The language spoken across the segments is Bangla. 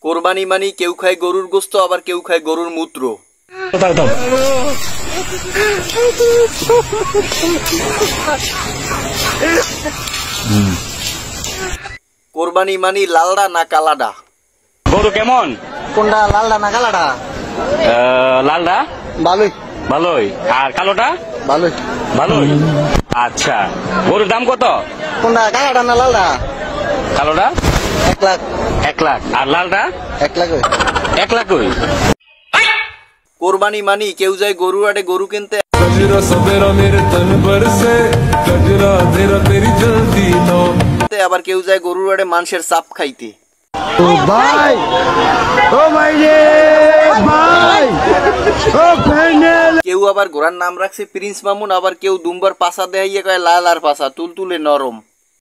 কোরবানি মানি কেউ খায় গরুর গোশত, আবার কেউ খায় গরুর মূত্র। কোরবানি মানি লালডা না কালাডা? গরু কেমন? কোনটা, লালডা না কালাডা? লালডা ভালোই। ভালোই। আর কালোটা? ভালোই। ভালোই। আচ্ছা, গরুর দাম কত? কোনটা, কালাডা না লালডা? কালোটা 1 লাখ। 1 লাখ। আর লালটা? 1 লাখ। 1 লাখ। কোরবানি মানি কেউ যায় গরু আড়ে গরু কিনতে, আবার কেউ যায় গরুর আড়ে মানুষের চাপ খাইতে। কেউ আবার ঘোড়ার নাম রাখছে প্রিন্স মামুন, আবার কেউ দুম্বার পাছা দেখাইয়া কয় লালার পাছা, তুলতুলে নরম।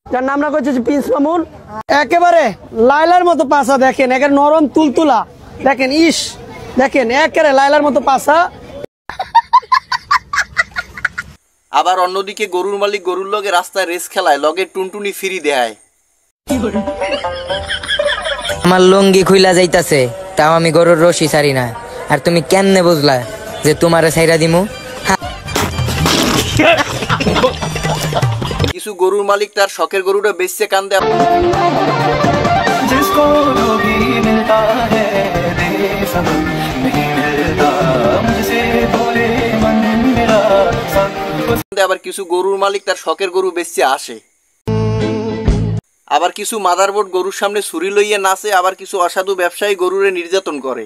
যার নাম রাখা হচ্ছে প্রিন্স মামুন, একেবারে লাইলার মতো পাছা, দেখেন একেবারে নরম তুলতুলা, দেখেন ইস, দেখেন একেবারে লাইলার মতো পাছা। আবার অন্যদিকে গরুর মালিক গরুর লগে রাস্তায় রেস খেলায়, লগে টুনটুনি ফ্রি দেয়। আমার লুঙ্গি খুইলা যাইতাছে, তাও আমি গরুর রশি ছাড়ি না। আর তুমি কেমনে বুঝলা যে তোমারে ছাইরা দিমু? কিছু গরুর মালিক তার শখের গরুটা বেচছে কান্দে। আবার কিছু গরুর মালিক তার শখের গরু বেচছে আসে। আবার কিছু মাদারবোর্ড গরুর সামনে ছুরি লইয়া নাচে, আবার কিছু অসাধু ব্যবসায়ী গরুরে নির্যাতন করে।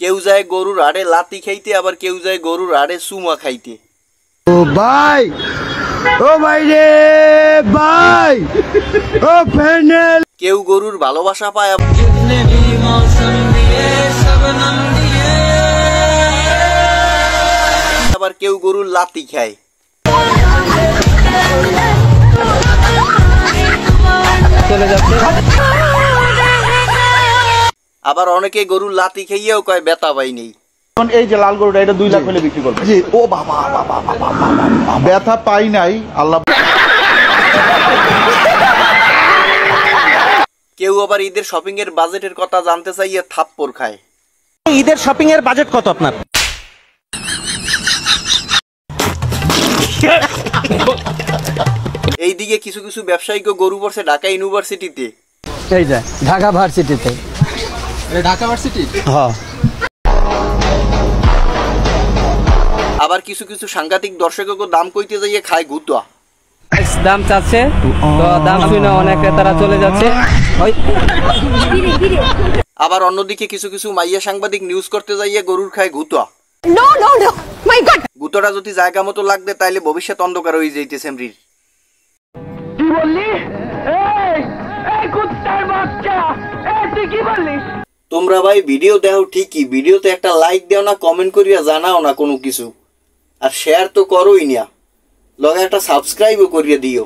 কেউ যায় গরুর আড়ে লাতি খাইতে, আবার কেউ যায় গরুর আড়ে চুমা খাইতে। ও ভাই, ও ভাই রে ভাই, ও ফ্যানেল। কেউ গরুর ভালোবাসা পায়, আবার কেউ গরুর লাতি খায়। চলে যাচ্ছে। আবার অনেকে গরুর লাতি খাইয়েও কয় ব্যথা পাই নেই। এই যে লাল গরুটা, এটা 2 লাখ হলে বিক্রি করবে। জি। ও বাবা, ব্যথা পাই নাই আল্লাহ। কেউ আবার ঈদের শপিং এর বাজেটের কথা জানতে চাইয়ে থাপ্পড় খায়। ঈদের শপিং এর বাজেট কত আপনার? এইদিকে কিছু কিছু ব্যবসায়ীকে গরু পড়ছে ঢাকা ইউনিভার্সিটিতে। এই যে ঢাকা ভার্সিটিতে। ঢাকা ভার্সিটি? হ্যাঁ। আবার কিছু কিছু সাংঘাতিক দর্শককে দাম কইতে যাইয়ে খায় গুতা। দাম চাচ্ছে তো দাম শুনে অনেক ক্রেতারা চলে যাচ্ছে। আবার অন্যদিকে কিছু কিছু মাইয়া সাংবাদিক নিউজ করতে যাইয়ে গরুর খায় গুতা। নো নো নো মাই গড, গুতাটা যদি জায়গা মতো লাগবে তাইলে ভবিষ্যৎ অন্ধকার হয়ে যাইতেছে। এমরির কি বললি? এই কুত্তার বাচ্চা, তুই কি বললি? তোমরা ভাই ভিডিও দেখো ঠিকই, ভিডিওতে একটা লাইক দাও না, কমেন্ট করিয়া জানাও না কোনো কিছু, আর শেয়ার তো করোই না, লগে একটা সাবস্ক্রাইবও করিয়া দিও।